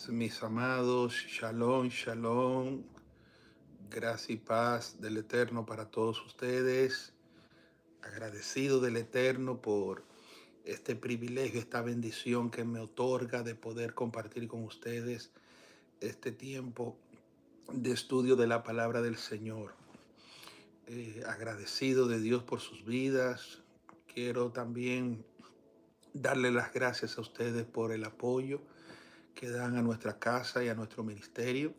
Mis amados, shalom, shalom, gracia y paz del Eterno para todos ustedes. Agradecido del Eterno por este privilegio, esta bendición que me otorga de poder compartir con ustedes este tiempo de estudio de la palabra del Señor. Agradecido de Dios por sus vidas. Quiero también darle las gracias a ustedes por el apoyo que dan a nuestra casa y a nuestro ministerio.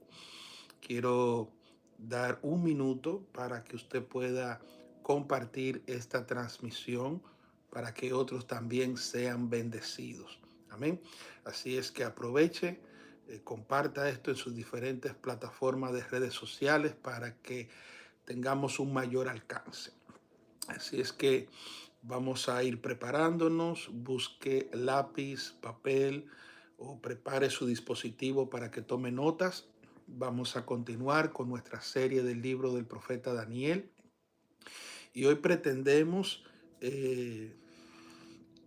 Quiero dar un minuto para que usted pueda compartir esta transmisión para que otros también sean bendecidos. Amén. Así es que aproveche, comparta esto en sus diferentes plataformas de redes sociales para que tengamos un mayor alcance. Así es que vamos a ir preparándonos. Busque lápiz, papel o prepare su dispositivo para que tome notas. Vamos a continuar con nuestra serie del libro del profeta Daniel. Y hoy pretendemos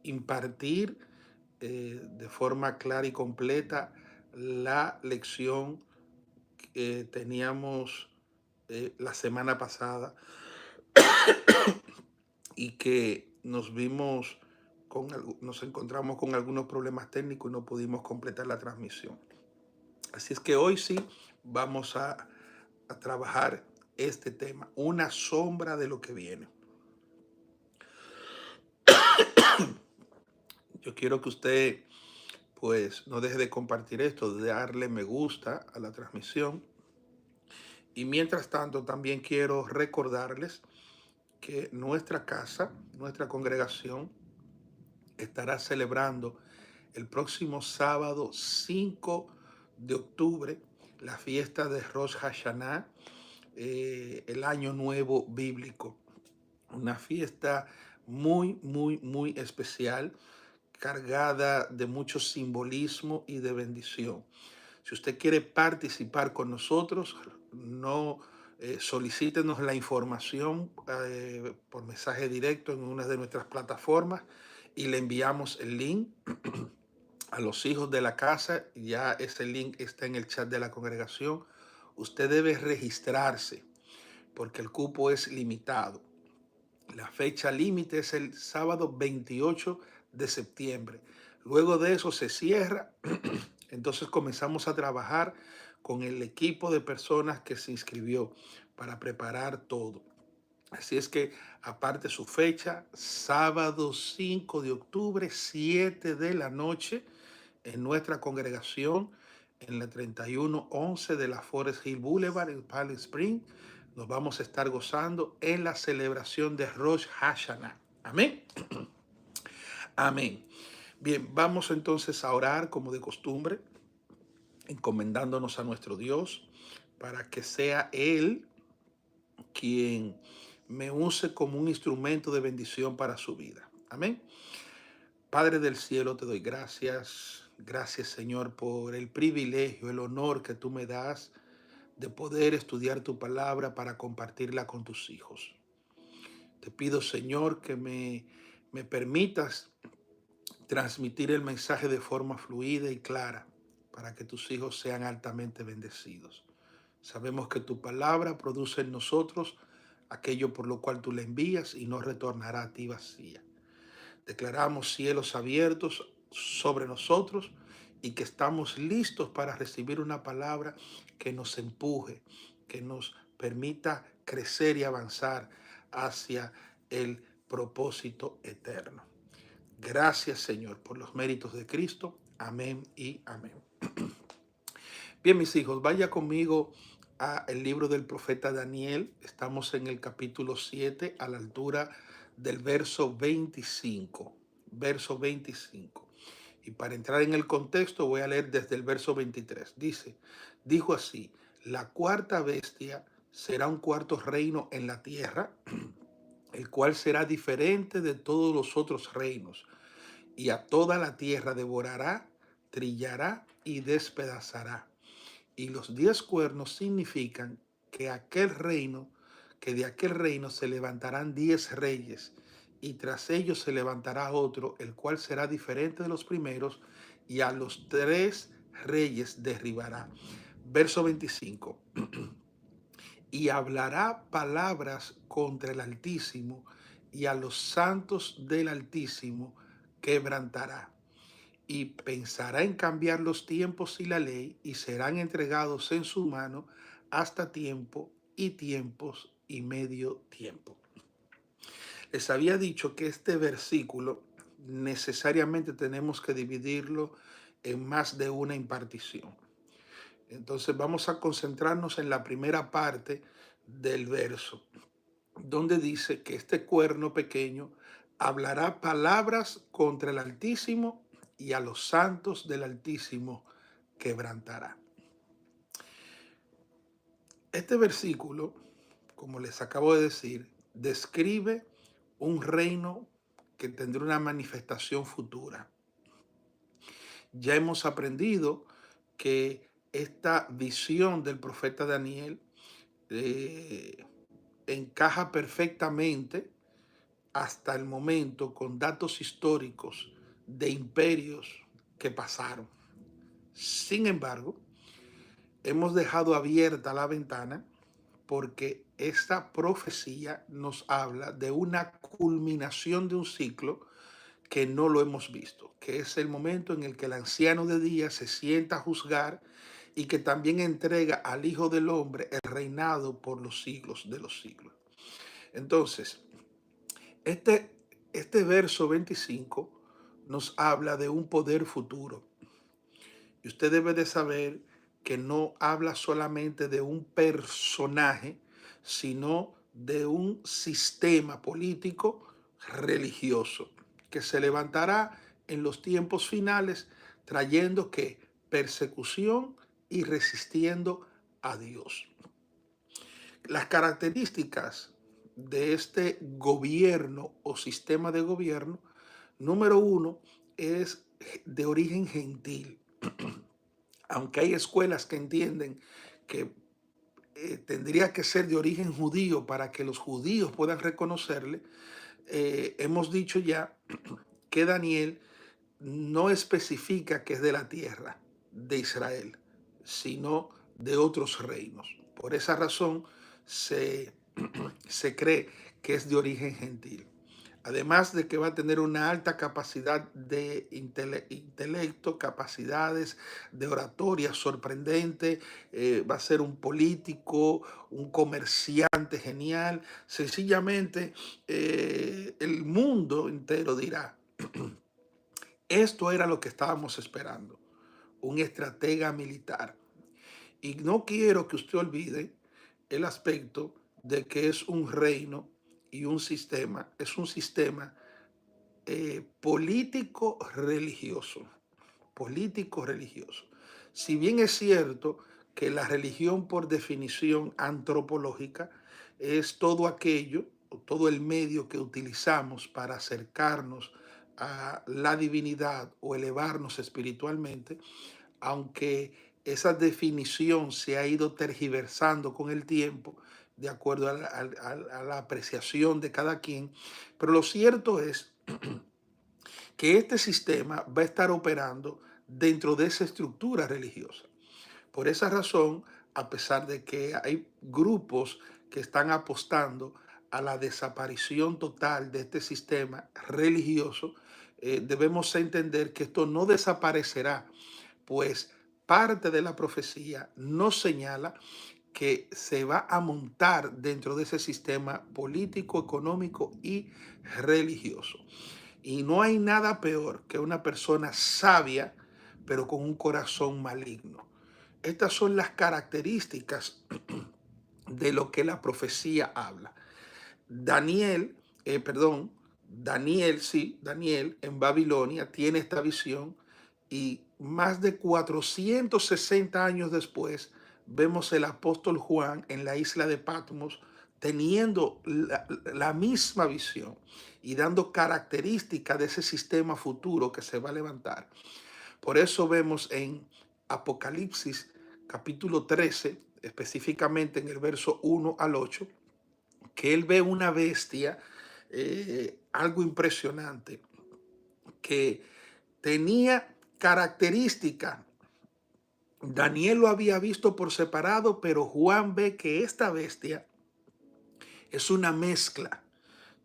impartir de forma clara y completa la lección que teníamos la semana pasada y que nos encontramos con algunos problemas técnicos y no pudimos completar la transmisión. Así es que hoy sí vamos a trabajar este tema, una sombra de lo que viene. Yo quiero que usted pues no deje de compartir esto, de darle me gusta a la transmisión. Y mientras tanto también quiero recordarles que nuestra casa, nuestra congregación, estará celebrando el próximo sábado 5 de octubre la fiesta de Rosh Hashanah, el año nuevo bíblico. Una fiesta muy especial, cargada de mucho simbolismo y de bendición. Si usted quiere participar con nosotros, no solicítenos la información por mensaje directo en una de nuestras plataformas y le enviamos el link a los hijos de la casa. Ya ese link está en el chat de la congregación. Usted debe registrarse porque el cupo es limitado. La fecha límite es el sábado 28 de septiembre. Luego de eso se cierra. Entonces comenzamos a trabajar con el equipo de personas que se inscribió para preparar todo. Así es que aparte su fecha, sábado 5 de octubre, 7 de la noche, en nuestra congregación, en la 3111 de la Forest Hill Boulevard, en Palm Springs, nos vamos a estar gozando en la celebración de Rosh Hashanah. Amén. Amén. Bien, vamos entonces a orar como de costumbre, encomendándonos a nuestro Dios para que sea Él quien me use como un instrumento de bendición para su vida. Amén. Padre del cielo, te doy gracias. Gracias, Señor, por el privilegio, el honor que tú me das de poder estudiar tu palabra para compartirla con tus hijos. Te pido, Señor, que me permitas transmitir el mensaje de forma fluida y clara para que tus hijos sean altamente bendecidos. Sabemos que tu palabra produce en nosotros aquello por lo cual tú la envías y no retornará a ti vacía. Declaramos cielos abiertos sobre nosotros y que estamos listos para recibir una palabra que nos empuje, que nos permita crecer y avanzar hacia el propósito eterno. Gracias, Señor, por los méritos de Cristo. Amén y amén. Bien, mis hijos, vaya conmigo al libro del profeta Daniel. Estamos en el capítulo 7, a la altura del verso 25. Verso 25. Y para entrar en el contexto voy a leer desde el verso 23. Dijo así: la cuarta bestia será un cuarto reino en la tierra, el cual será diferente de todos los otros reinos, y a toda la tierra devorará, trillará y despedazará. Y los 10 cuernos significan que de aquel reino se levantarán 10 reyes, y tras ellos se levantará otro, el cual será diferente de los primeros, y a los 3 reyes derribará. Verso 25. Y hablará palabras contra el Altísimo, y a los santos del Altísimo quebrantará. Y pensará en cambiar los tiempos y la ley, y serán entregados en su mano hasta tiempo y tiempos y medio tiempo. Les había dicho que este versículo necesariamente tenemos que dividirlo en más de una impartición. Entonces vamos a concentrarnos en la primera parte del verso, donde dice que este cuerno pequeño hablará palabras contra el Altísimo, y a los santos del Altísimo quebrantará. Este versículo, como les acabo de decir, describe un reino que tendrá una manifestación futura. Ya hemos aprendido que esta visión del profeta Daniel eh, encaja perfectamente hasta el momento con datos históricos de imperios que pasaron. Sin embargo, hemos dejado abierta la ventana porque esta profecía nos habla de una culminación de un ciclo que no lo hemos visto, que es el momento en el que el anciano de día se sienta a juzgar y que también entrega al Hijo del Hombre el reinado por los siglos de los siglos. Entonces, este, este verso 25 nos habla de un poder futuro. Y usted debe de saber que no habla solamente de un personaje, sino de un sistema político religioso que se levantará en los tiempos finales trayendo que persecución y resistiendo a Dios. Las características de este gobierno o sistema de gobierno, número uno, es de origen gentil. Aunque hay escuelas que entienden que tendría que ser de origen judío para que los judíos puedan reconocerle, hemos dicho ya que Daniel no especifica que es de la tierra de Israel, sino de otros reinos. Por esa razón se, se cree que es de origen gentil. Además de que va a tener una alta capacidad de intelecto, capacidades de oratoria sorprendente, va a ser un político, un comerciante genial. Sencillamente, el mundo entero dirá, esto era lo que estábamos esperando, un estratega militar. Y no quiero que usted olvide el aspecto de que es un reino y un sistema, es un sistema político religioso, político religioso. Si bien es cierto que la religión por definición antropológica es todo aquello, todo el medio que utilizamos para acercarnos a la divinidad o elevarnos espiritualmente, aunque esa definición se ha ido tergiversando con el tiempo, de acuerdo a la apreciación de cada quien, pero lo cierto es que este sistema va a estar operando dentro de esa estructura religiosa. Por esa razón, a pesar de que hay grupos que están apostando a la desaparición total de este sistema religioso, debemos entender que esto no desaparecerá, pues parte de la profecía nos señala que se va a montar dentro de ese sistema político, económico y religioso. Y no hay nada peor que una persona sabia, pero con un corazón maligno. Estas son las características de lo que la profecía habla. Daniel, Daniel en Babilonia tiene esta visión y más de 460 años después vemos el apóstol Juan en la isla de Patmos teniendo la misma visión y dando características de ese sistema futuro que se va a levantar. Por eso vemos en Apocalipsis capítulo 13, específicamente en el verso 1 al 8, que él ve una bestia, algo impresionante, que tenía características Daniel lo había visto por separado, pero Juan ve que esta bestia es una mezcla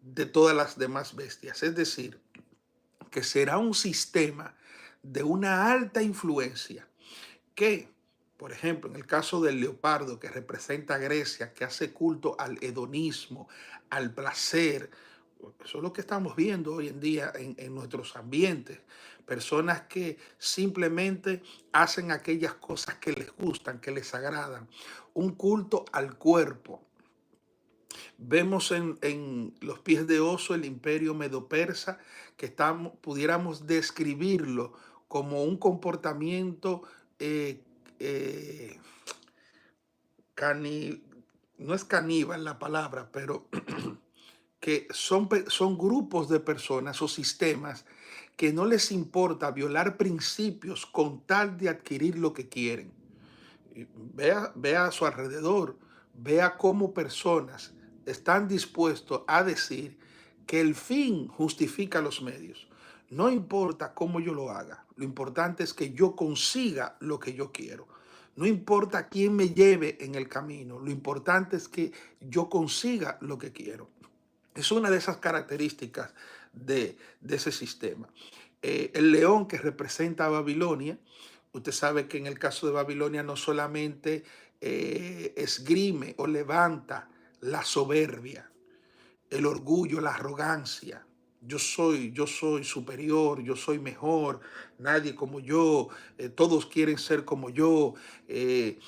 de todas las demás bestias. Es decir, que será un sistema de una alta influencia que, por ejemplo, en el caso del leopardo que representa a Grecia, que hace culto al hedonismo, al placer, eso es lo que estamos viendo hoy en día en nuestros ambientes. Personas que simplemente hacen aquellas cosas que les gustan, que les agradan. Un culto al cuerpo. Vemos en los pies de oso el imperio medo-persa, que pudiéramos describirlo como un comportamiento eh, eh, cani, no es caníbal la palabra, pero que son grupos de personas o sistemas que no les importa violar principios con tal de adquirir lo que quieren. Vea a su alrededor, vea cómo personas están dispuestos a decir que el fin justifica los medios. No importa cómo yo lo haga, lo importante es que yo consiga lo que yo quiero. No importa quién me lleve en el camino, lo importante es que yo consiga lo que quiero. Es una de esas características de ese sistema. El león que representa a Babilonia, usted sabe que en el caso de Babilonia no solamente esgrime o levanta la soberbia, el orgullo, la arrogancia. Yo soy superior, yo soy mejor, nadie como yo, todos quieren ser como yo. eh,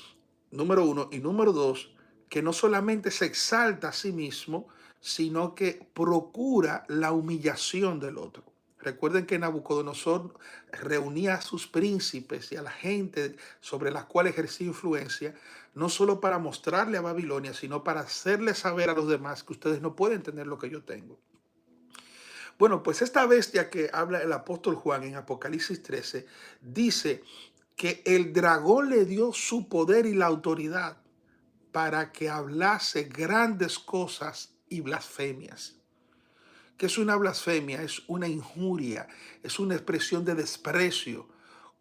Número uno. Y número dos, que no solamente se exalta a sí mismo, sino que procura la humillación del otro. Recuerden que Nabucodonosor reunía a sus príncipes y a la gente sobre la cual ejercía influencia, no solo para mostrarle a Babilonia, sino para hacerle saber a los demás que ustedes no pueden tener lo que yo tengo. Bueno, pues esta bestia que habla el apóstol Juan en Apocalipsis 13 dice que el dragón le dio su poder y la autoridad para que hablase grandes cosas y blasfemias. ¿Qué es una blasfemia? Es una injuria, es una expresión de desprecio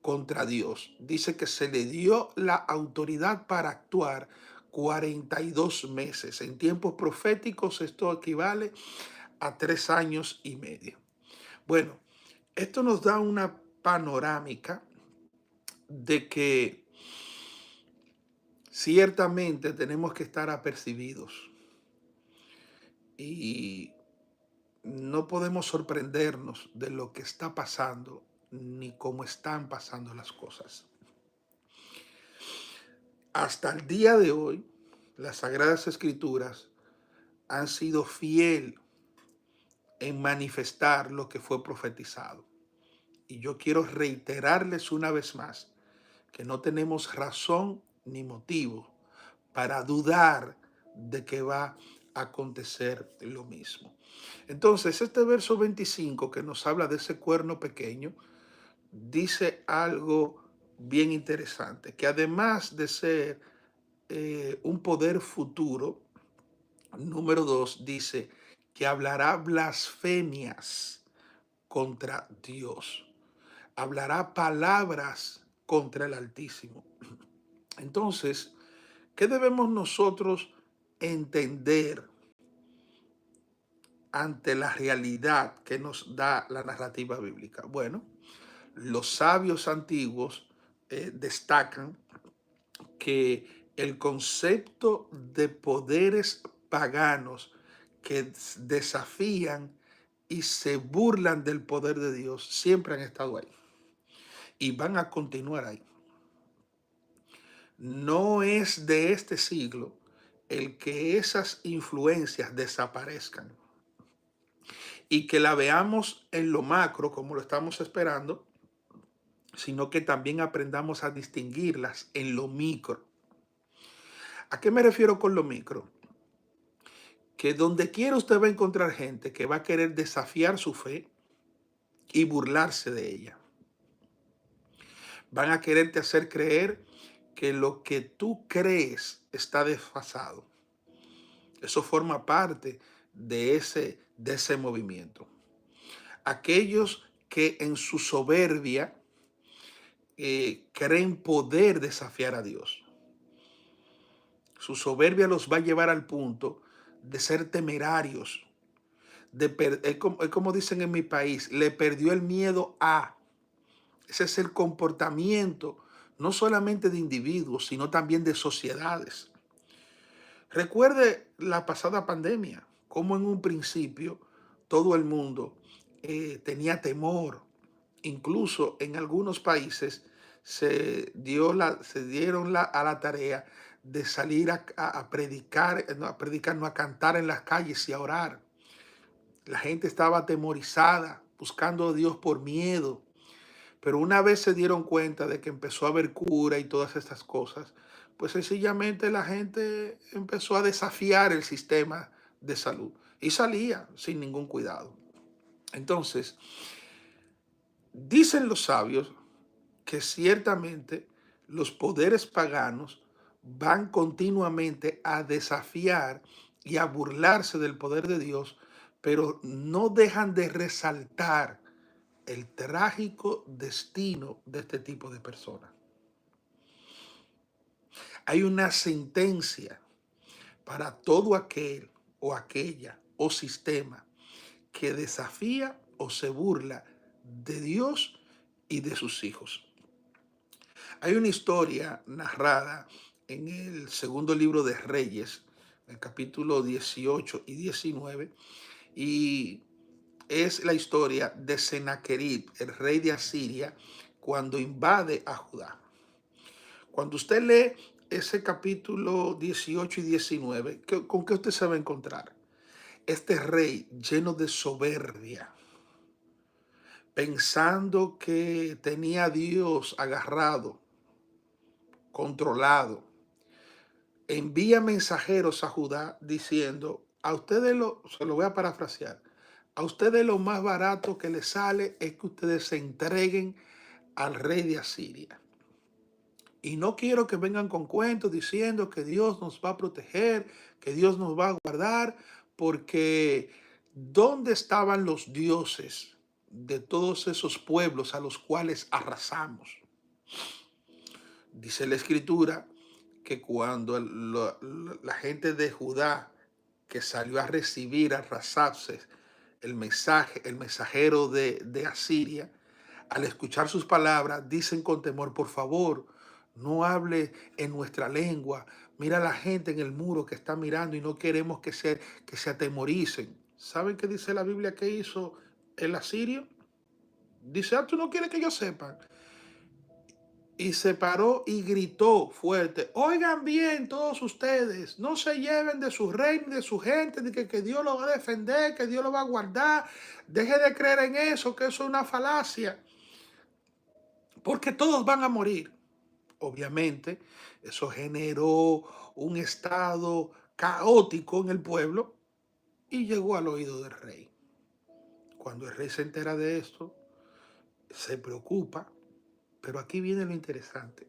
contra Dios. Dice que se le dio la autoridad para actuar 42 meses. En tiempos proféticos esto equivale a 3 años y medio. Bueno, esto nos da una panorámica de que ciertamente tenemos que estar apercibidos y no podemos sorprendernos de lo que está pasando ni cómo están pasando las cosas. Hasta el día de hoy, las Sagradas Escrituras han sido fiel en manifestar lo que fue profetizado. Y yo quiero reiterarles una vez más que no tenemos razón ni motivo para dudar de que va a acontecer lo mismo. Entonces, este verso 25 que nos habla de ese cuerno pequeño, dice algo bien interesante, que además de ser un poder futuro, número 2 dice que hablará blasfemias contra Dios, hablará palabras contra el Altísimo. Entonces, ¿qué debemos nosotros entender ante la realidad que nos da la narrativa bíblica? Bueno, los sabios antiguos destacan que el concepto de poderes paganos que desafían y se burlan del poder de Dios siempre han estado ahí y van a continuar ahí. No es de este siglo el que esas influencias desaparezcan y que la veamos en lo macro como lo estamos esperando, sino que también aprendamos a distinguirlas en lo micro. ¿A qué me refiero con lo micro? Que donde quiera usted va a encontrar gente que va a querer desafiar su fe y burlarse de ella. Van a quererte hacer creer que lo que tú crees está desfasado. Eso forma parte de ese movimiento. Aquellos que en su soberbia creen poder desafiar a Dios. Su soberbia los va a llevar al punto de ser temerarios. Es como dicen en mi país, le perdió el miedo a. Ese es el comportamiento no solamente de individuos, sino también de sociedades. Recuerde la pasada pandemia, como en un principio todo el mundo tenía temor. Incluso en algunos países se dieron a la tarea de salir a predicar, no, a cantar en las calles y a orar. La gente estaba atemorizada, buscando a Dios por miedo. Pero una vez se dieron cuenta de que empezó a haber cura y todas estas cosas, pues sencillamente la gente empezó a desafiar el sistema de salud y salía sin ningún cuidado. Entonces, dicen los sabios que ciertamente los poderes paganos van continuamente a desafiar y a burlarse del poder de Dios, pero no dejan de resaltar el trágico destino de este tipo de personas. Hay una sentencia para todo aquel o aquella o sistema que desafía o se burla de Dios y de sus hijos. Hay una historia narrada en el segundo libro de Reyes, el capítulo 18 y 19, y es la historia de Sennacherib, el rey de Asiria, cuando invade a Judá. Cuando usted lee ese capítulo 18 y 19, ¿con qué usted se va a encontrar? Este rey lleno de soberbia, pensando que tenía a Dios agarrado, controlado, envía mensajeros a Judá diciendo, a ustedes se lo voy a parafrasear, a ustedes lo más barato que les sale es que ustedes se entreguen al rey de Asiria. Y no quiero que vengan con cuentos diciendo que Dios nos va a proteger, que Dios nos va a guardar, porque ¿dónde estaban los dioses de todos esos pueblos a los cuales arrasamos? Dice la escritura que cuando la gente de Judá que salió a recibir a Rasapses, el mensajero de Asiria, al escuchar sus palabras, dicen con temor, por favor, no hable en nuestra lengua. Mira a la gente en el muro que está mirando y no queremos que se atemoricen. ¿Saben qué dice la Biblia que hizo el asirio? Dice, tú no quieres que ellos sepan. Y se paró y gritó fuerte, oigan bien todos ustedes, no se lleven de su reino y de su gente, de que Dios lo va a defender, que Dios lo va a guardar. Deje de creer en eso, que eso es una falacia, porque todos van a morir. Obviamente, eso generó un estado caótico en el pueblo y llegó al oído del rey. Cuando el rey se entera de esto, se preocupa, pero aquí viene lo interesante.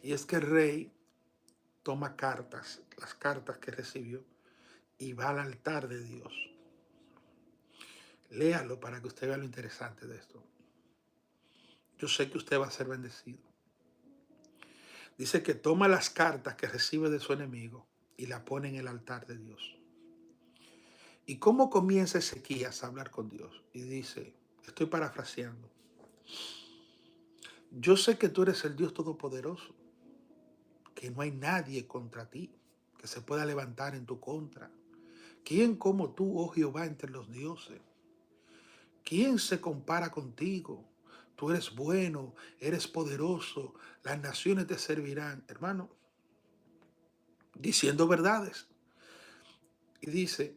Y es que el rey toma cartas, las cartas que recibió, y va al altar de Dios. Léalo para que usted vea lo interesante de esto. Yo sé que usted va a ser bendecido. Dice que toma las cartas que recibe de su enemigo y la pone en el altar de Dios. ¿Y cómo comienza Ezequías a hablar con Dios? Y dice, estoy parafraseando, yo sé que tú eres el Dios Todopoderoso, que no hay nadie contra ti que se pueda levantar en tu contra. ¿Quién como tú, oh Jehová, entre los dioses? ¿Quién se compara contigo? Tú eres bueno, eres poderoso, las naciones te servirán. Hermano, diciendo verdades. Y dice,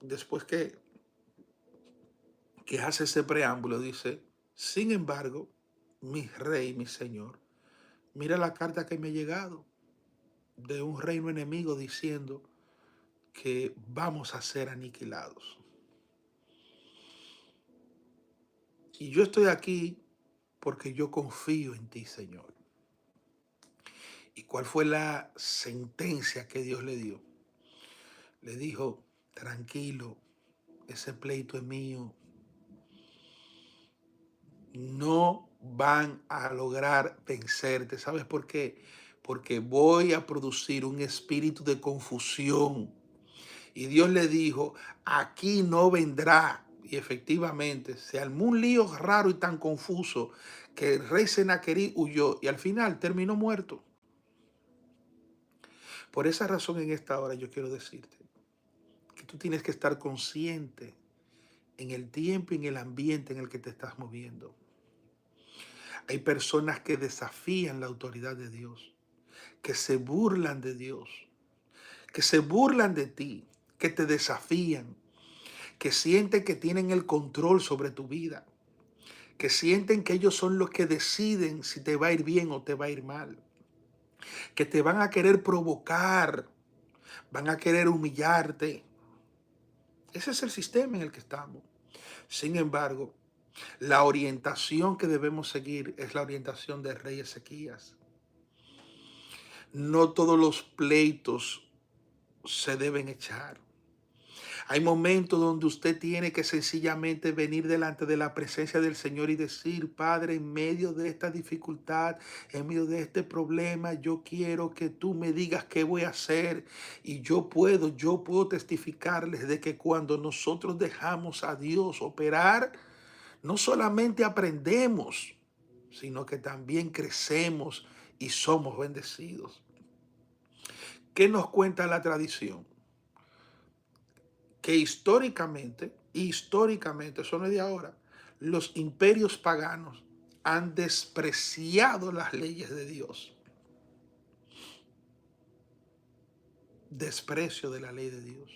después que hace ese preámbulo, dice, sin embargo, mi rey, mi señor, mira la carta que me ha llegado de un reino enemigo diciendo que vamos a ser aniquilados. Y yo estoy aquí porque yo confío en ti, Señor. ¿Y cuál fue la sentencia que Dios le dio? Le dijo, tranquilo, ese pleito es mío. No van a lograr vencerte. ¿Sabes por qué? Porque voy a producir un espíritu de confusión. Y Dios le dijo, aquí no vendrá. Y efectivamente, se armó un lío raro y tan confuso que el rey Sennacherib huyó y al final terminó muerto. Por esa razón en esta hora yo quiero decirte que tú tienes que estar consciente en el tiempo y en el ambiente en el que te estás moviendo. Hay personas que desafían la autoridad de Dios, que se burlan de Dios, que se burlan de ti, que te desafían, que sienten que tienen el control sobre tu vida, que sienten que ellos son los que deciden si te va a ir bien o te va a ir mal, que te van a querer provocar, van a querer humillarte. Ese es el sistema en el que estamos. Sin embargo, la orientación que debemos seguir es la orientación del rey Ezequías. No todos los pleitos se deben echar. Hay momentos donde usted tiene que sencillamente venir delante de la presencia del Señor y decir, Padre, en medio de esta dificultad, en medio de este problema, yo quiero que tú me digas qué voy a hacer. Y yo puedo testificarles de que cuando nosotros dejamos a Dios operar, no solamente aprendemos, sino que también crecemos y somos bendecidos. ¿Qué nos cuenta la tradición? Que históricamente, eso no es de ahora, los imperios paganos han despreciado las leyes de Dios. Desprecio de la ley de Dios.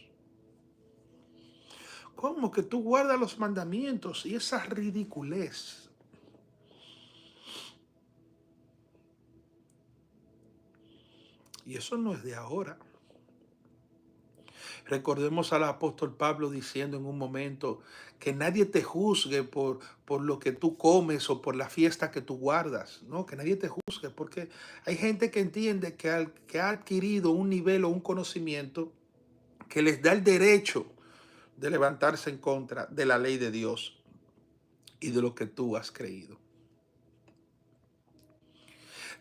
¿Cómo que tú guardas los mandamientos y esa ridiculez? Y eso no es de ahora. Recordemos al apóstol Pablo diciendo en un momento que nadie te juzgue por lo que tú comes o por la fiesta que tú guardas, ¿no? Que nadie te juzgue, porque hay gente que entiende que ha adquirido un nivel o un conocimiento que les da el derecho de levantarse en contra de la ley de Dios y de lo que tú has creído.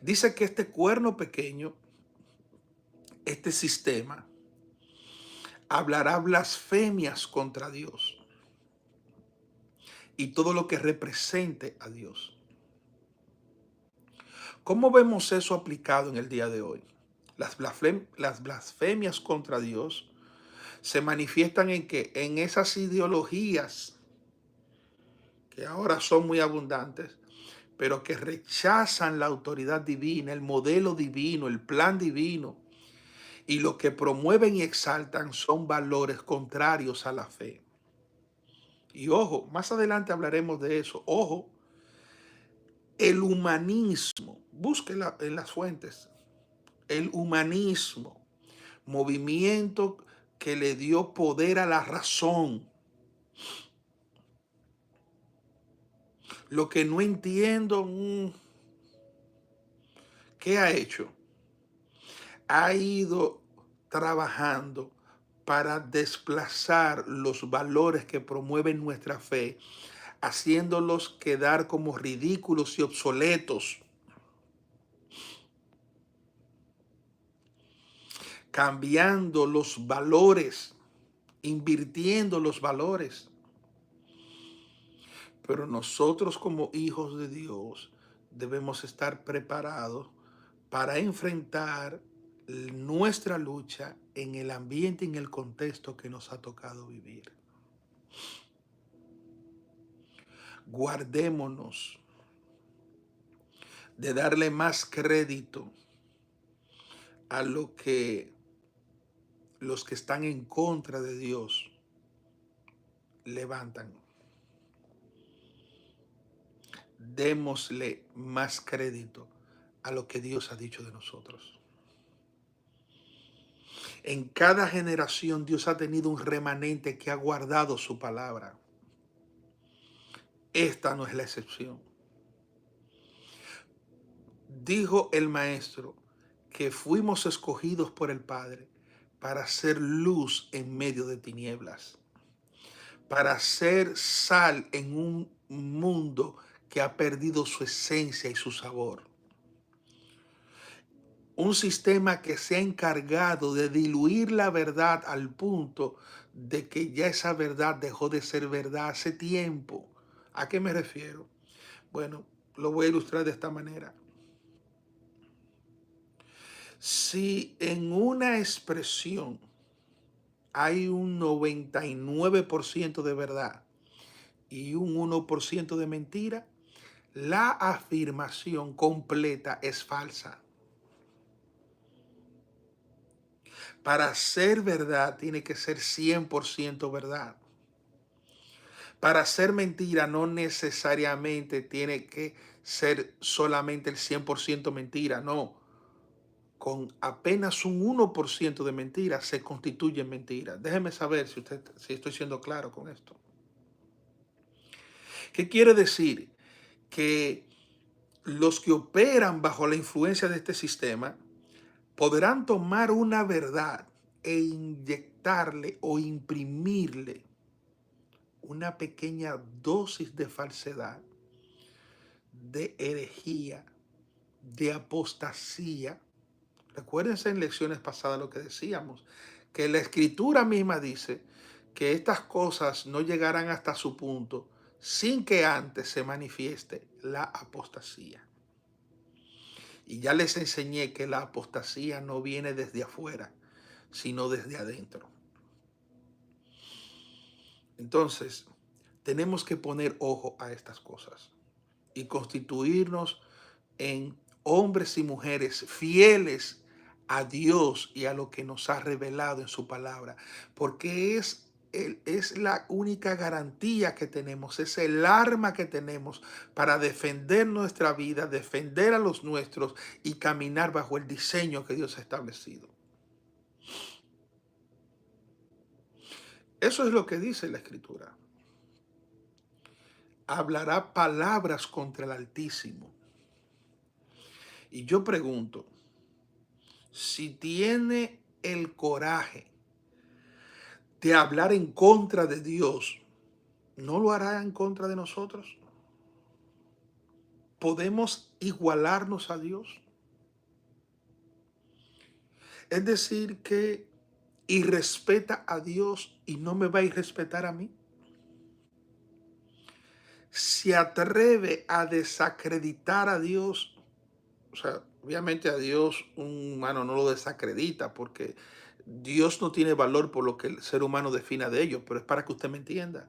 Dice que este cuerno pequeño, este sistema, hablará blasfemias contra Dios y todo lo que represente a Dios. ¿Cómo vemos eso aplicado en el día de hoy? Las blasfemias contra Dios se manifiestan en que en esas ideologías que ahora son muy abundantes, pero que rechazan la autoridad divina, el modelo divino, el plan divino, y lo que promueven y exaltan son valores contrarios a la fe. Y ojo, más adelante hablaremos de eso. Ojo, el humanismo, búsquela en las fuentes. El humanismo, movimiento que le dio poder a la razón. Lo que no entiendo, ¿qué ha hecho? Ha ido trabajando para desplazar los valores que promueven nuestra fe, haciéndolos quedar como ridículos y obsoletos, cambiando los valores, invirtiendo los valores. Pero nosotros como hijos de Dios debemos estar preparados para enfrentar nuestra lucha en el ambiente y en el contexto que nos ha tocado vivir. Guardémonos de darle más crédito a lo que los que están en contra de Dios levantan. Démosle más crédito a lo que Dios ha dicho de nosotros. En cada generación Dios ha tenido un remanente que ha guardado su palabra. Esta no es la excepción. Dijo el maestro que fuimos escogidos por el Padre para ser luz en medio de tinieblas, para ser sal en un mundo que ha perdido su esencia y su sabor. Un sistema que se ha encargado de diluir la verdad al punto de que ya esa verdad dejó de ser verdad hace tiempo. ¿A qué me refiero? Bueno, lo voy a ilustrar de esta manera. Si en una expresión hay un 99% de verdad y un 1% de mentira, la afirmación completa es falsa. Para ser verdad tiene que ser 100% verdad. Para ser mentira no necesariamente tiene que ser solamente el 100% mentira, no. Con apenas un 1% de mentira se constituye mentira. Déjeme saber si estoy siendo claro con esto. ¿Qué quiere decir? Que los que operan bajo la influencia de este sistema podrán tomar una verdad e inyectarle o imprimirle una pequeña dosis de falsedad, de herejía, de apostasía. Recuérdense en lecciones pasadas lo que decíamos, que la escritura misma dice que estas cosas no llegarán hasta su punto sin que antes se manifieste la apostasía. Y ya les enseñé que la apostasía no viene desde afuera, sino desde adentro. Entonces, tenemos que poner ojo a estas cosas y constituirnos en hombres y mujeres fieles a Dios y a lo que nos ha revelado en su palabra, porque es la única garantía que tenemos, es el arma que tenemos para defender nuestra vida, defender a los nuestros y caminar bajo el diseño que Dios ha establecido. Eso es lo que dice la Escritura. Hablará palabras contra el Altísimo. Y yo pregunto, si tiene el coraje de hablar en contra de Dios, ¿no lo hará en contra de nosotros? ¿Podemos igualarnos a Dios? Es decir, que irrespeta a Dios y no me va a irrespetar a mí. Se atreve a desacreditar a Dios. O sea, obviamente a Dios un humano no lo desacredita porque Dios no tiene valor por lo que el ser humano defina de ellos, pero es para que usted me entienda.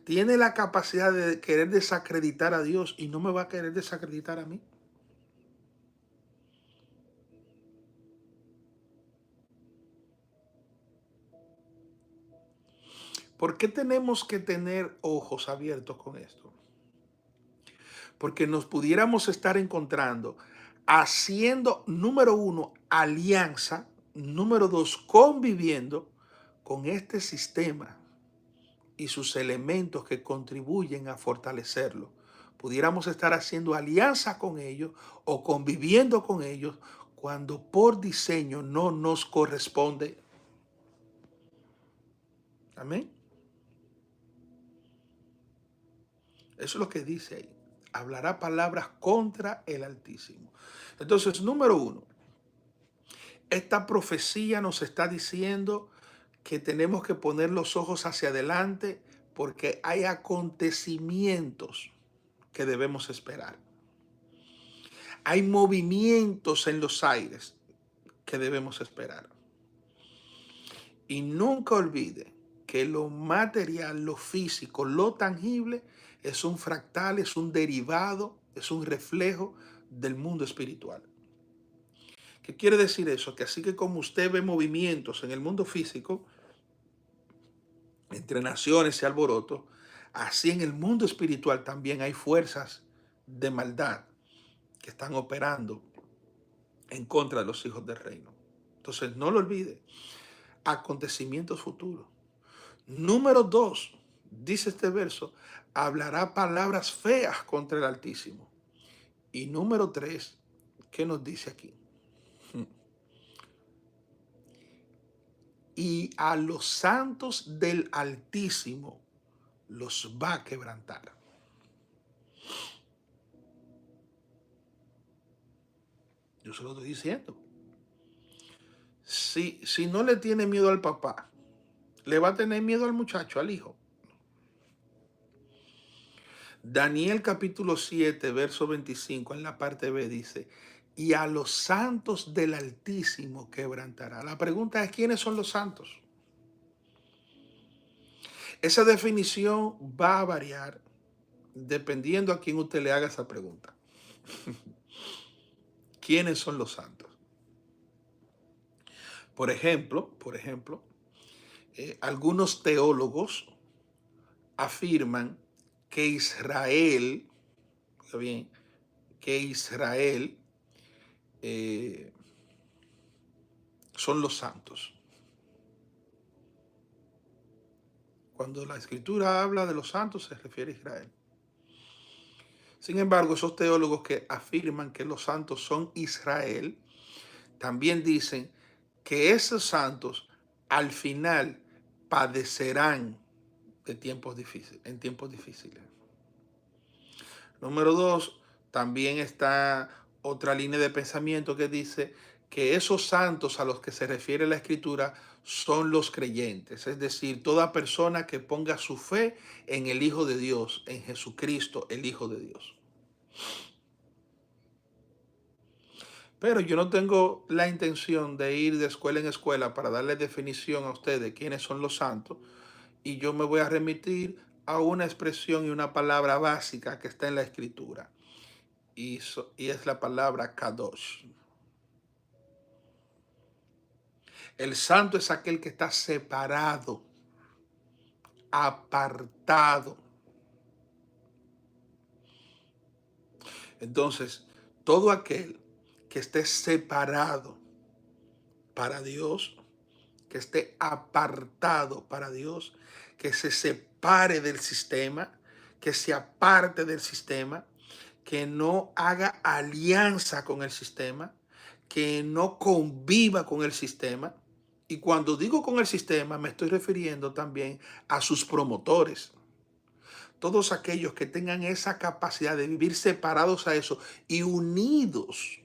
Tiene la capacidad de querer desacreditar a Dios y no me va a querer desacreditar a mí. ¿Por qué tenemos que tener ojos abiertos con esto? Porque nos pudiéramos estar encontrando haciendo, número uno, alianza, número dos, conviviendo con este sistema y sus elementos que contribuyen a fortalecerlo. Pudiéramos estar haciendo alianza con ellos o conviviendo con ellos cuando por diseño no nos corresponde. Amén. Eso es lo que dice ahí. Hablará palabras contra el Altísimo. Entonces, número uno, esta profecía nos está diciendo que tenemos que poner los ojos hacia adelante porque hay acontecimientos que debemos esperar. Hay movimientos en los aires que debemos esperar. Y nunca olvide que lo material, lo físico, lo tangible es un fractal, es un derivado, es un reflejo del mundo espiritual. ¿Qué quiere decir eso? Que así que como usted ve movimientos en el mundo físico, entre naciones y alborotos, así en el mundo espiritual también hay fuerzas de maldad que están operando en contra de los hijos del reino. Entonces, no lo olvide, acontecimientos futuros. Número dos, dice este verso, hablará palabras feas contra el Altísimo. Y número tres, ¿qué nos dice aquí? Y a los santos del Altísimo los va a quebrantar. Yo se lo estoy diciendo. Si no le tiene miedo al papá, le va a tener miedo al muchacho, al hijo. Daniel capítulo 7, verso 25, en la parte B dice, y a los santos del Altísimo quebrantará. La pregunta es, ¿quiénes son los santos? Esa definición va a variar dependiendo a quién usted le haga esa pregunta. ¿Quiénes son los santos? Por ejemplo, algunos teólogos afirman que Israel, oiga bien, que Israel eh, son los santos. Cuando la escritura habla de los santos se refiere a Israel. Sin embargo, esos teólogos que afirman que los santos son Israel, también dicen que esos santos al final padecerán de tiempos difíciles, en tiempos difíciles. Número dos, también está otra línea de pensamiento que dice que esos santos a los que se refiere la escritura son los creyentes, es decir, toda persona que ponga su fe en el Hijo de Dios, en Jesucristo, el Hijo de Dios. Pero yo no tengo la intención de ir de escuela en escuela para darle definición a ustedes de quiénes son los santos, y yo me voy a remitir a una expresión y una palabra básica que está en la escritura, y es la palabra kadosh. El santo es aquel que está separado, apartado. Entonces, todo aquel que esté separado para Dios, que esté apartado para Dios, que se separe del sistema, que se aparte del sistema, que no haga alianza con el sistema, que no conviva con el sistema. Y cuando digo con el sistema, me estoy refiriendo también a sus promotores. Todos aquellos que tengan esa capacidad de vivir separados a eso y unidos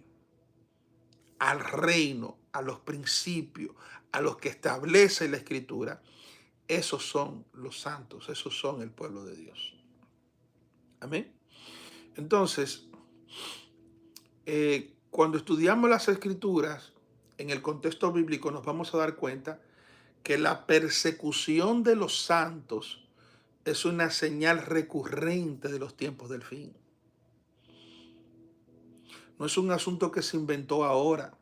al reino, a los principios, a los que establece la escritura, esos son los santos, esos son el pueblo de Dios. Amén. Entonces, cuando estudiamos las escrituras en el contexto bíblico, nos vamos a dar cuenta que la persecución de los santos es una señal recurrente de los tiempos del fin. No es un asunto que se inventó ahora.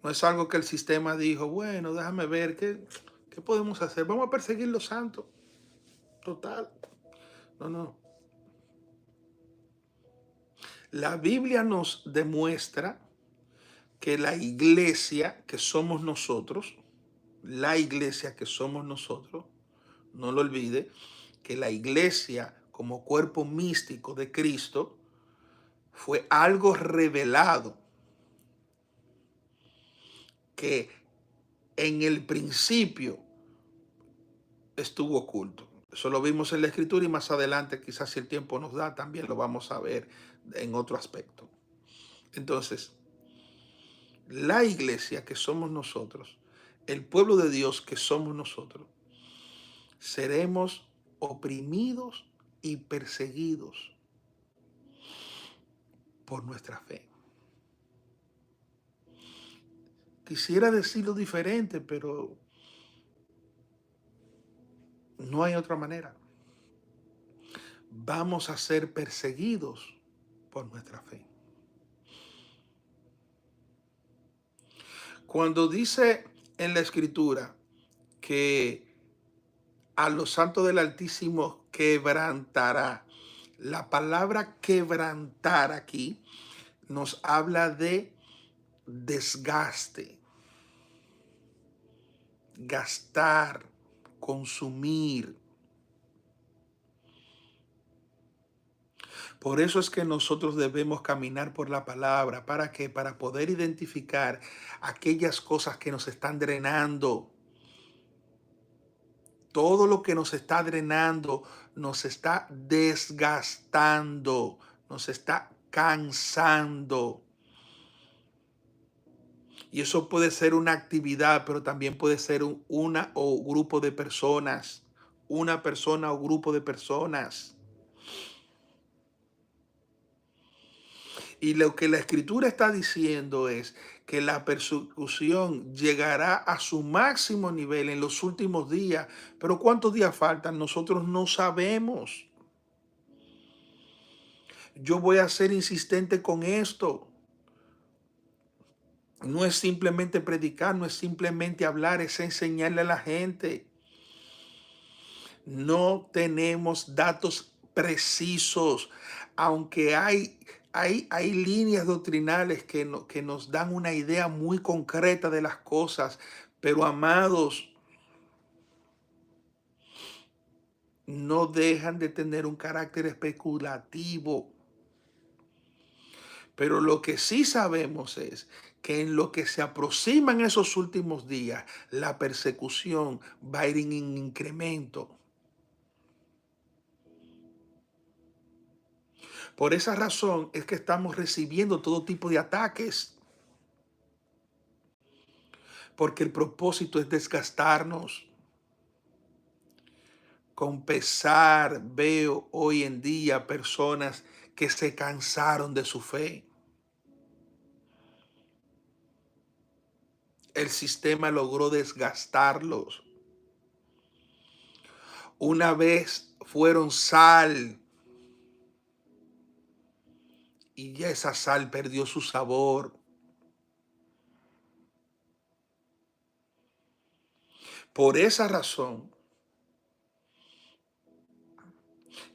No es algo que el sistema dijo, bueno, déjame ver qué podemos hacer. Vamos a perseguir los santos. Total. No, no. La Biblia nos demuestra que la iglesia que somos nosotros, no lo olvide, que la iglesia como cuerpo místico de Cristo fue algo revelado que en el principio estuvo oculto. Eso lo vimos en la escritura y más adelante, quizás si el tiempo nos da, también lo vamos a ver en otro aspecto. Entonces, la iglesia que somos nosotros, el pueblo de Dios que somos nosotros, seremos oprimidos y perseguidos por nuestra fe. Quisiera decirlo diferente, pero no hay otra manera. Vamos a ser perseguidos por nuestra fe. Cuando dice en la escritura que a los santos del Altísimo quebrantará, la palabra quebrantar aquí nos habla de desgaste, gastar, consumir. Por eso es que nosotros debemos caminar por la palabra. ¿Para qué? Para poder identificar aquellas cosas que nos están drenando. Todo lo que nos está drenando nos está desgastando, nos está cansando. Y eso puede ser una actividad, pero también puede ser una o grupo de personas. Una persona o grupo de personas. Y lo que la escritura está diciendo es que la persecución llegará a su máximo nivel en los últimos días. Pero ¿cuántos días faltan? Nosotros no sabemos. Yo voy a ser insistente con esto. No es simplemente predicar, no es simplemente hablar, es enseñarle a la gente. No tenemos datos precisos, aunque hay líneas doctrinales que nos dan una idea muy concreta de las cosas, pero amados, no dejan de tener un carácter especulativo. Pero lo que sí sabemos es que en lo que se aproximan esos últimos días, la persecución va a ir en incremento. Por esa razón es que estamos recibiendo todo tipo de ataques, porque el propósito es desgastarnos. Con pesar veo hoy en día personas que se cansaron de su fe. El sistema logró desgastarlos. Una vez fueron sal y ya esa sal perdió su sabor. Por esa razón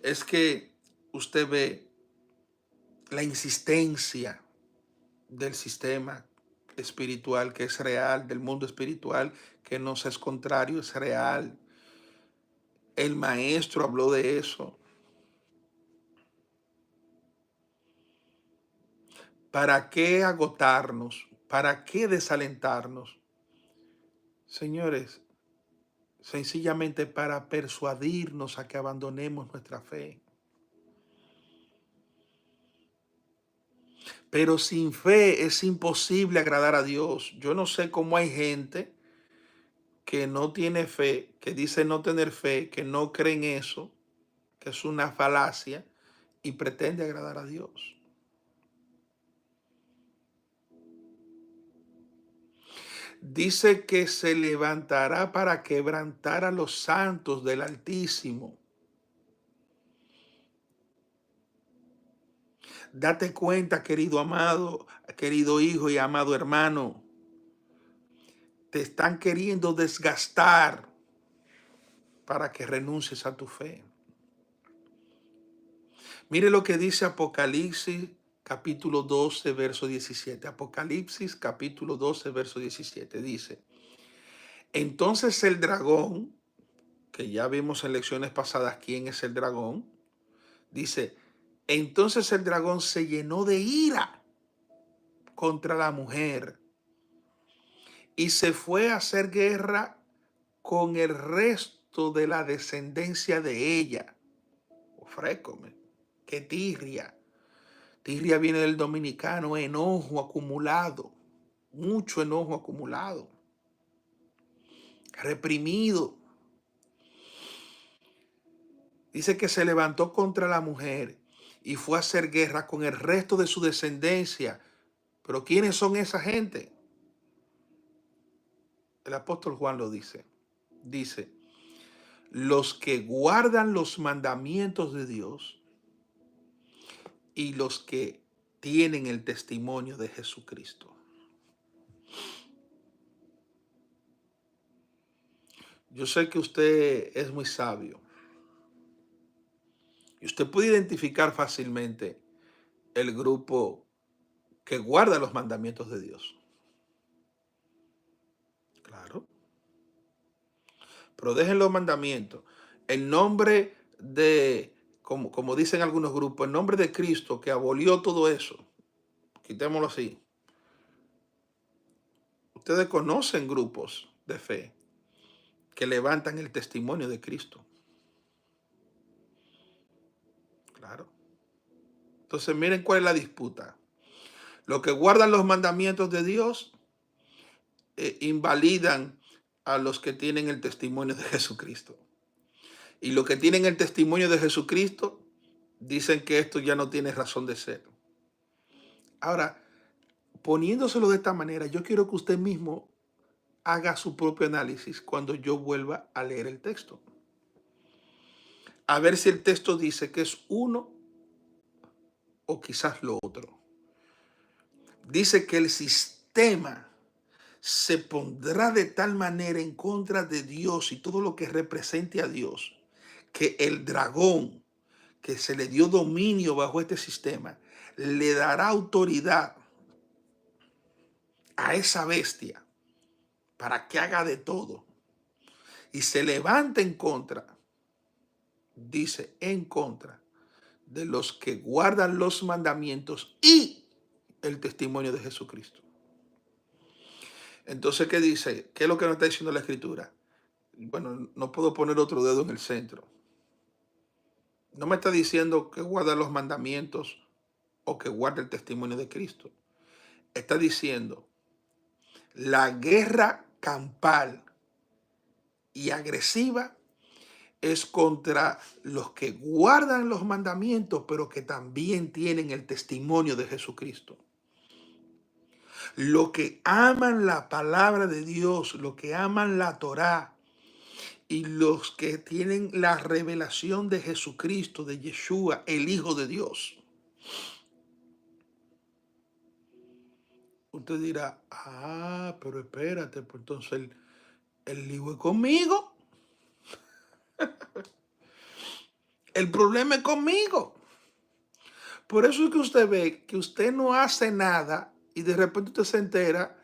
es que usted ve la insistencia del sistema espiritual que es real, del mundo espiritual que nos es contrario, es real. El maestro habló de eso. ¿Para qué agotarnos? ¿Para qué desalentarnos? Señores, sencillamente para persuadirnos a que abandonemos nuestra fe. Pero sin fe es imposible agradar a Dios. Yo no sé cómo hay gente que no tiene fe, que dice no tener fe, que no cree en eso, que es una falacia y pretende agradar a Dios. Dice que se levantará para quebrantar a los santos del Altísimo. Date cuenta, querido amado, querido hijo y amado hermano, te están queriendo desgastar para que renuncies a tu fe. Mire lo que dice Apocalipsis capítulo 12, verso 17. Apocalipsis capítulo 12, verso 17 dice: entonces el dragón, que ya vimos en lecciones pasadas quién es el dragón, dice, entonces el dragón se llenó de ira contra la mujer y se fue a hacer guerra con el resto de la descendencia de ella. Ofrécome, qué tirria. Tirria viene del dominicano, enojo acumulado, mucho enojo acumulado, reprimido. Dice que se levantó contra la mujer y fue a hacer guerra con el resto de su descendencia. Pero ¿quiénes son esa gente? El apóstol Juan lo dice. Dice, los que guardan los mandamientos de Dios y los que tienen el testimonio de Jesucristo. Yo sé que usted es muy sabio y usted puede identificar fácilmente el grupo que guarda los mandamientos de Dios. Claro. Pero dejen los mandamientos. El nombre de, como dicen algunos grupos, el nombre de Cristo que abolió todo eso. Quitémoslo así. Ustedes conocen grupos de fe que levantan el testimonio de Cristo. Claro. Entonces miren cuál es la disputa. Los que guardan los mandamientos de Dios invalidan a los que tienen el testimonio de Jesucristo. Y los que tienen el testimonio de Jesucristo dicen que esto ya no tiene razón de ser. Ahora, poniéndoselo de esta manera, yo quiero que usted mismo haga su propio análisis cuando yo vuelva a leer el texto. A ver si el texto dice que es uno o quizás lo otro. Dice que el sistema se pondrá de tal manera en contra de Dios y todo lo que represente a Dios, que el dragón que se le dio dominio bajo este sistema, le dará autoridad a esa bestia para que haga de todo y se levante en contra, dice, en contra de los que guardan los mandamientos y el testimonio de Jesucristo. Entonces, ¿qué dice? ¿Qué es lo que nos está diciendo la Escritura? Bueno, no puedo poner otro dedo en el centro. No me está diciendo que guarda los mandamientos o que guarda el testimonio de Cristo. Está diciendo la guerra campal y agresiva es contra los que guardan los mandamientos, pero que también tienen el testimonio de Jesucristo. Los que aman la palabra de Dios, los que aman la Torá y los que tienen la revelación de Jesucristo, de Yeshua, el Hijo de Dios. Usted dirá, pero espérate, pues entonces el lío es conmigo. El problema es conmigo. Por eso es que usted ve que usted no hace nada y de repente usted se entera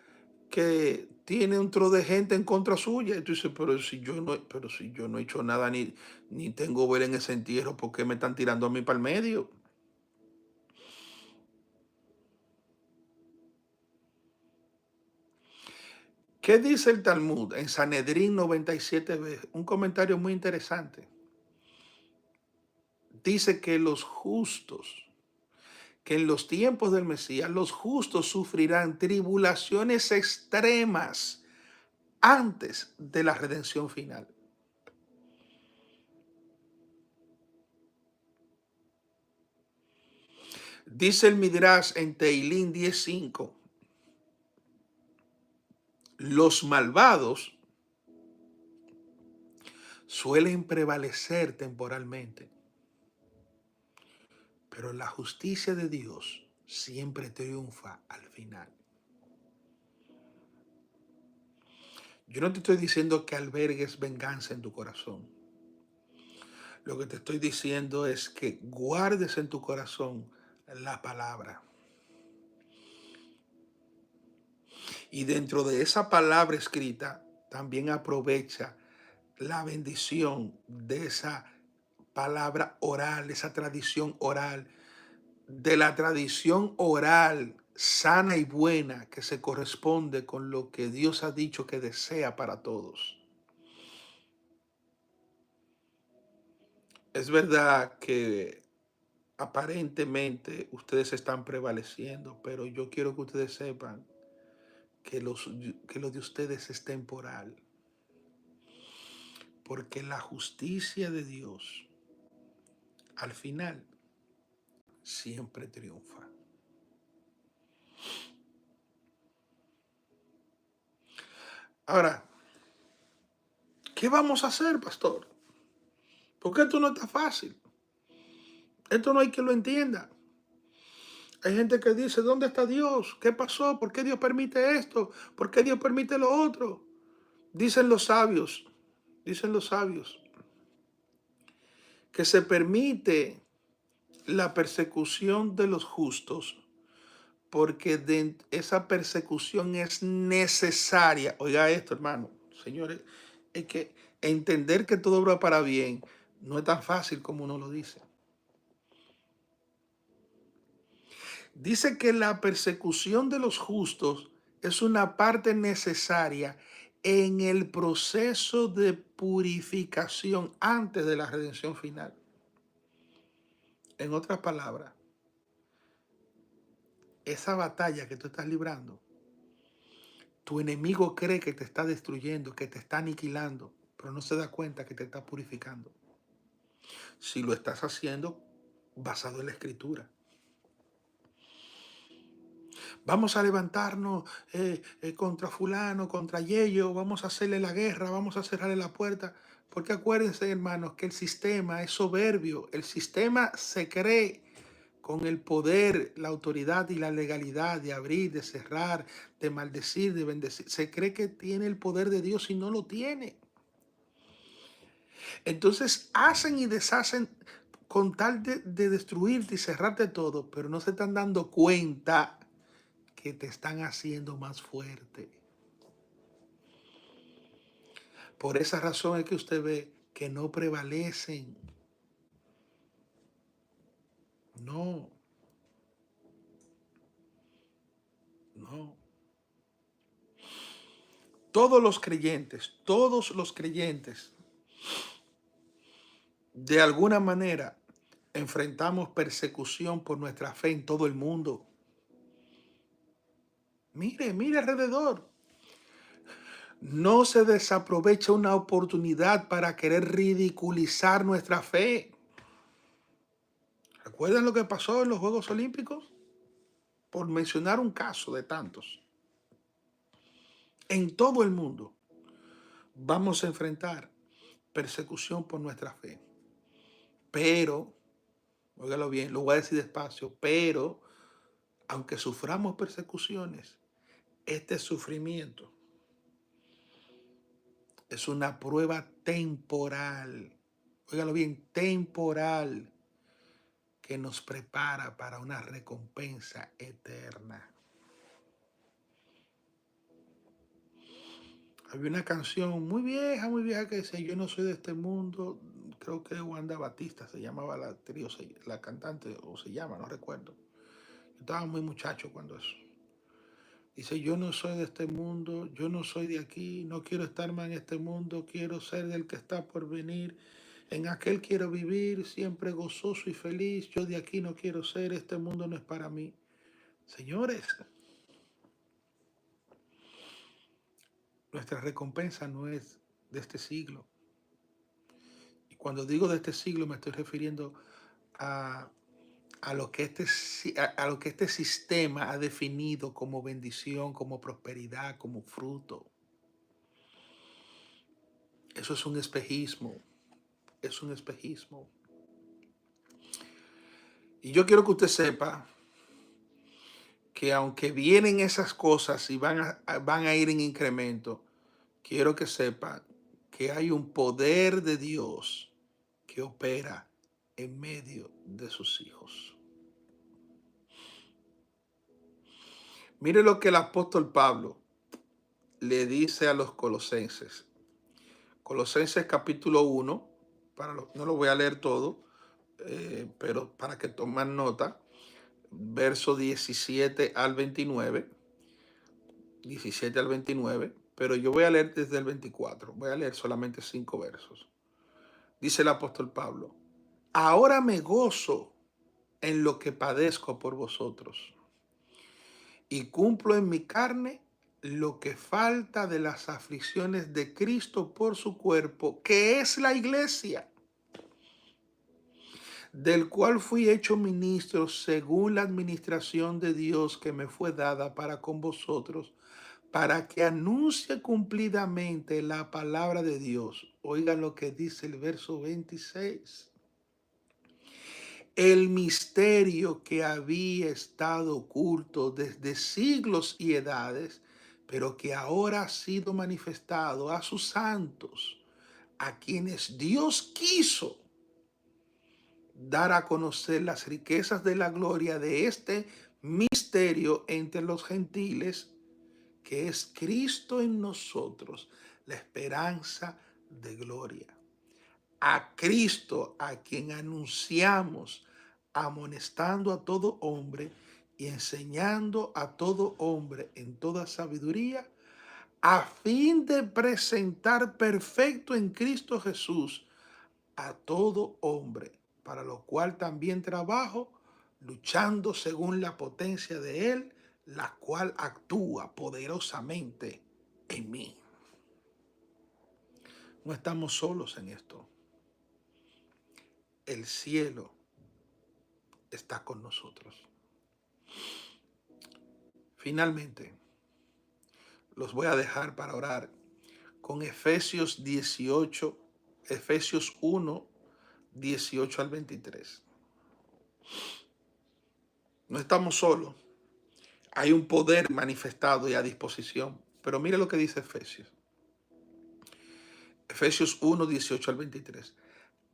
que tiene un tro de gente en contra suya. Y tú dices, pero si yo no he hecho nada ni tengo ver en ese entierro, ¿por qué me están tirando a mí para el medio? ¿Qué dice el Talmud en Sanedrín 97b? Un comentario muy interesante. Dice que los justos, que en los tiempos del Mesías, los justos sufrirán tribulaciones extremas antes de la redención final. Dice el Midrash en Teilín 10:5, los malvados suelen prevalecer temporalmente, pero la justicia de Dios siempre triunfa al final. Yo no te estoy diciendo que albergues venganza en tu corazón. Lo que te estoy diciendo es que guardes en tu corazón la palabra. Y dentro de esa palabra escrita, también aprovecha la bendición de esa palabra oral, esa tradición oral, de la tradición oral sana y buena que se corresponde con lo que Dios ha dicho que desea para todos. Es verdad que aparentemente ustedes están prevaleciendo, pero yo quiero que ustedes sepan que lo de ustedes es temporal, porque la justicia de Dios al final siempre triunfa. Ahora, ¿qué vamos a hacer, pastor? Porque esto no está fácil. Esto no hay quien lo entienda. Hay gente que dice, ¿dónde está Dios? ¿Qué pasó? ¿Por qué Dios permite esto? ¿Por qué Dios permite lo otro? Dicen los sabios, que se permite la persecución de los justos porque esa persecución es necesaria. Oiga esto, hermano, señores, es que entender que todo obra para bien no es tan fácil como uno lo dice. Dice que la persecución de los justos es una parte necesaria en el proceso de purificación antes de la redención final. En otras palabras, esa batalla que tú estás librando, Tu enemigo cree que te está destruyendo, que te está aniquilando, pero no se da cuenta que te está purificando. Si lo estás haciendo basado en la Escritura. Vamos a levantarnos contra fulano, contra Yello, vamos a hacerle la guerra, vamos a cerrarle la puerta. Porque acuérdense, hermanos, que el sistema es soberbio. El sistema se cree con el poder, la autoridad y la legalidad de abrir, de cerrar, de maldecir, de bendecir. Se cree que tiene el poder de Dios y no lo tiene. Entonces hacen y deshacen con tal de destruirte y cerrarte todo, pero no se están dando cuenta que te están haciendo más fuerte. Por esa razón es que usted ve que no prevalecen. No, no. Todos los creyentes, de alguna manera, enfrentamos persecución por nuestra fe en todo el mundo. Mire alrededor. No se desaprovecha una oportunidad para querer ridiculizar nuestra fe. ¿Recuerdan lo que pasó en los Juegos Olímpicos? Por mencionar un caso de tantos. En todo el mundo vamos a enfrentar persecución por nuestra fe. Pero, óigalo bien, lo voy a decir despacio, pero aunque suframos persecuciones, este sufrimiento es una prueba temporal. Óigalo bien, temporal, que nos prepara para una recompensa eterna. Había una canción muy vieja que decía, yo no soy de este mundo. Creo que Wanda Batista se llamaba la actriz, la cantante, o se llama, no recuerdo. Yo estaba muy muchacho cuando eso. Dice, yo no soy de este mundo, yo no soy de aquí, no quiero estar más en este mundo, quiero ser del que está por venir. En aquel quiero vivir, siempre gozoso y feliz. Yo de aquí no quiero ser, este mundo no es para mí. Señores, nuestra recompensa no es de este siglo. Y cuando digo de este siglo me estoy refiriendo a, a lo que a lo que este sistema ha definido como bendición, como prosperidad, como fruto. Eso es un espejismo, es un espejismo. Y yo quiero que usted sepa que aunque vienen esas cosas y van a ir en incremento, quiero que sepa que hay un poder de Dios que opera en medio de sus hijos. Mire lo que el apóstol Pablo le dice a los colosenses. Colosenses capítulo 1, no lo voy a leer todo, pero para que tomen nota, verso 17 al 29, 17 al 29, pero yo voy a leer desde el 24, voy a leer solamente 5 versos. Dice el apóstol Pablo, ahora me gozo en lo que padezco por vosotros y cumplo en mi carne lo que falta de las aflicciones de Cristo por su cuerpo, que es la iglesia, del cual fui hecho ministro según la administración de Dios que me fue dada para con vosotros, para que anuncie cumplidamente la palabra de Dios. Oiga lo que dice el verso 26. El misterio que había estado oculto desde siglos y edades, pero que ahora ha sido manifestado a sus santos, a quienes Dios quiso dar a conocer las riquezas de la gloria de este misterio entre los gentiles, que es Cristo en nosotros, la esperanza de gloria. A Cristo, a quien anunciamos, amonestando a todo hombre y enseñando a todo hombre en toda sabiduría, a fin de presentar perfecto en Cristo Jesús a todo hombre, para lo cual también trabajo, luchando según la potencia de Él, la cual actúa poderosamente en mí. No estamos solos en esto. El cielo está con nosotros. Finalmente, los voy a dejar para orar con Efesios 18, Efesios 1, 18 al 23. No estamos solos. Hay un poder manifestado y a disposición. Pero mire lo que dice Efesios. Efesios 1, 18 al 23.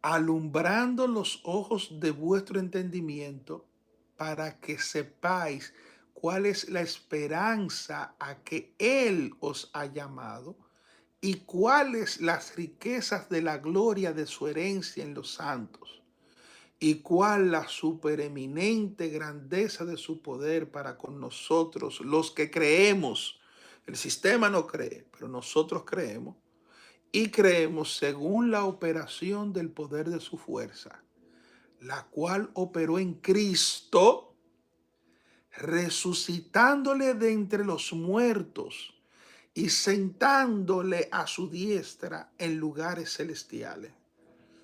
Alumbrando los ojos de vuestro entendimiento para que sepáis cuál es la esperanza a que Él os ha llamado y cuáles las riquezas de la gloria de su herencia en los santos y cuál la supereminente grandeza de su poder para con nosotros, los que creemos. El sistema no cree, pero nosotros creemos y creemos según la operación del poder de su fuerza, la cual operó en Cristo, resucitándole de entre los muertos y sentándole a su diestra en lugares celestiales,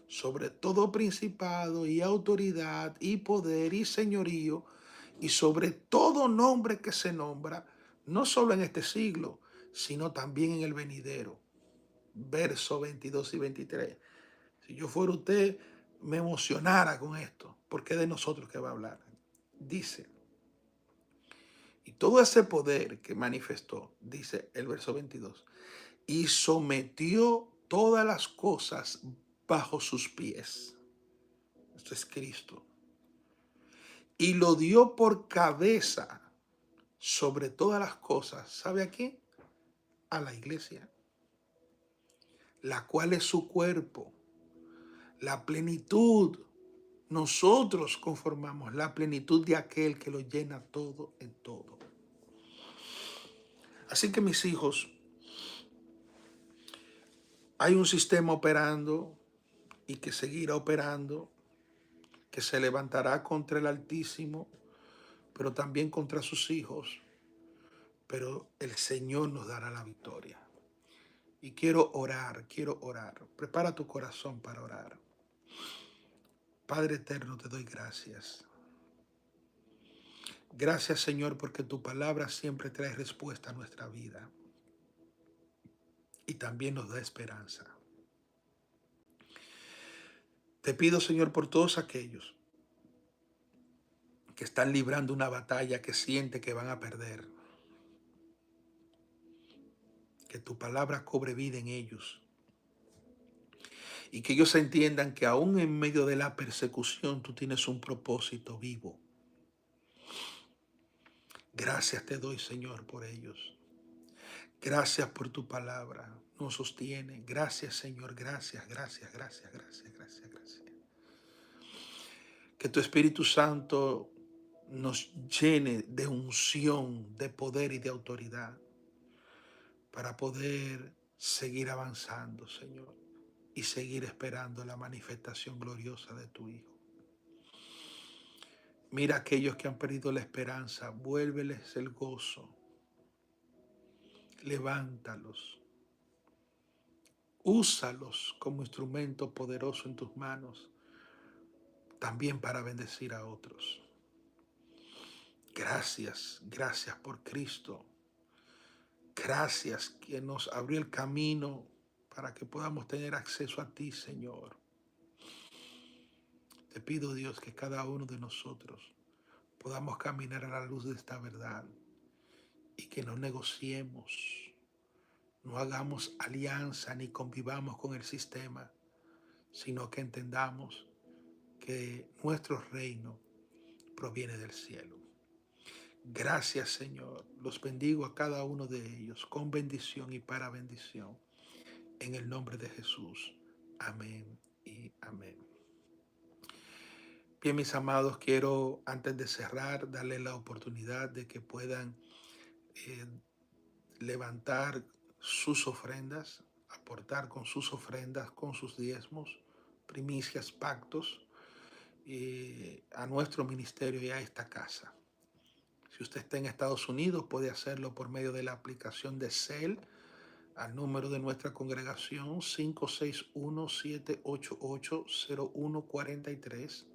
sobre todo principado y autoridad y poder y señorío, y sobre todo nombre que se nombra, no solo en este siglo, sino también en el venidero. Verso 22 y 23. Si yo fuera usted, me emocionara con esto, porque es de nosotros que va a hablar. Dice, y todo ese poder que manifestó, dice el verso 22, y sometió todas las cosas bajo sus pies. Esto es Cristo. Y lo dio por cabeza sobre todas las cosas. ¿Sabe a quién? A la iglesia, la cual es su cuerpo, la plenitud. Nosotros conformamos la plenitud de aquel que lo llena todo en todo. Así que mis hijos, hay un sistema operando y que seguirá operando, que se levantará contra el Altísimo, pero también contra sus hijos. Pero el Señor nos dará la victoria. Y quiero orar, quiero orar. Prepara tu corazón para orar. Padre eterno, te doy gracias. Gracias, Señor, porque tu palabra siempre trae respuesta a nuestra vida y también nos da esperanza. Te pido, Señor, por todos aquellos que están librando una batalla que sienten que van a perder, que tu palabra cobre vida en ellos y que ellos entiendan que aún en medio de la persecución tú tienes un propósito vivo. Gracias te doy, Señor, por ellos. Gracias por tu palabra. Nos sostiene. Gracias, Señor. Gracias, gracias, gracias, gracias, gracias, gracias. Que tu Espíritu Santo nos llene de unción, de poder y de autoridad para poder seguir avanzando, Señor, y seguir esperando la manifestación gloriosa de tu Hijo. Mira a aquellos que han perdido la esperanza, vuélveles el gozo, levántalos, úsalos como instrumento poderoso en tus manos, también para bendecir a otros. Gracias, gracias por Cristo. Gracias que nos abrió el camino para que podamos tener acceso a ti, Señor. Te pido, Dios, que cada uno de nosotros podamos caminar a la luz de esta verdad y que no negociemos, no hagamos alianza ni convivamos con el sistema, sino que entendamos que nuestro reino proviene del cielo. Gracias, Señor. Los bendigo a cada uno de ellos con bendición y para bendición. En el nombre de Jesús. Amén y amén. Bien, mis amados, quiero antes de cerrar darles la oportunidad de que puedan levantar sus ofrendas, aportar con sus ofrendas, con sus diezmos, primicias, pactos a nuestro ministerio y a esta casa. Si Si usted está en Estados Unidos, puede hacerlo por medio de la aplicación de Cel al número de nuestra congregación 561-788-0143.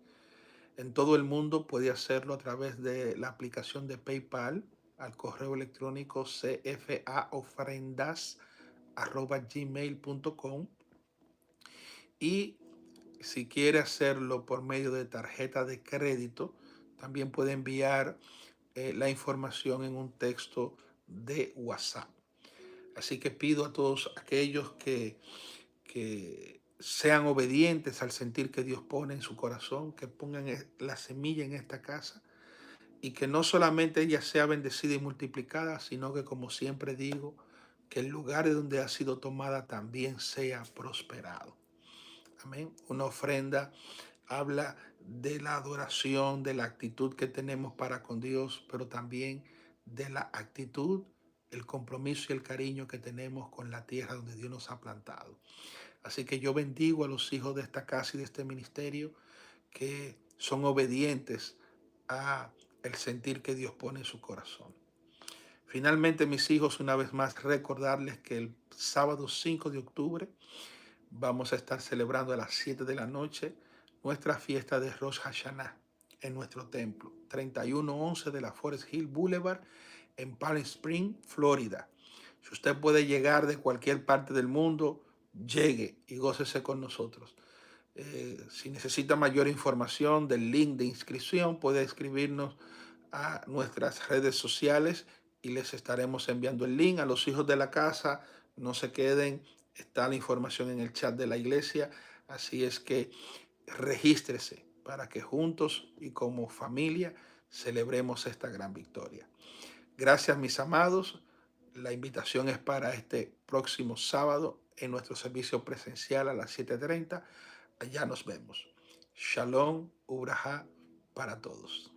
En todo el mundo puede hacerlo a través de la aplicación de PayPal al correo electrónico cfaofrendas@gmail.com. Y si quiere hacerlo por medio de tarjeta de crédito, también puede enviar la información en un texto de WhatsApp. Así que pido a todos aquellos que sean obedientes al sentir que Dios pone en su corazón, que pongan la semilla en esta casa y que no solamente ella sea bendecida y multiplicada, sino que, como siempre digo, que el lugar de donde ha sido tomada también sea prosperado. Amén. Una ofrenda habla de la adoración, de la actitud que tenemos para con Dios, pero también de la actitud, el compromiso y el cariño que tenemos con la tierra donde Dios nos ha plantado. Así que yo bendigo a los hijos de esta casa y de este ministerio que son obedientes a el sentir que Dios pone en su corazón. Finalmente, mis hijos, una vez más recordarles que el sábado 5 de octubre vamos a estar celebrando a las 7 de la noche nuestra fiesta de Rosh Hashanah en nuestro templo, 3111 de la Forest Hill Boulevard en Palm Springs, Florida. Si usted puede llegar de cualquier parte del mundo, llegue y gócese con nosotros. Si necesita mayor información del link de inscripción, puede escribirnos a nuestras redes sociales y les estaremos enviando el link. A los hijos de la casa, no se queden, está la información en el chat de la iglesia, así es que regístrese para que juntos y como familia celebremos esta gran victoria. Gracias, mis amados. La invitación es para este próximo sábado en nuestro servicio presencial a las 7:30. Allá nos vemos. Shalom, Ubraja para todos.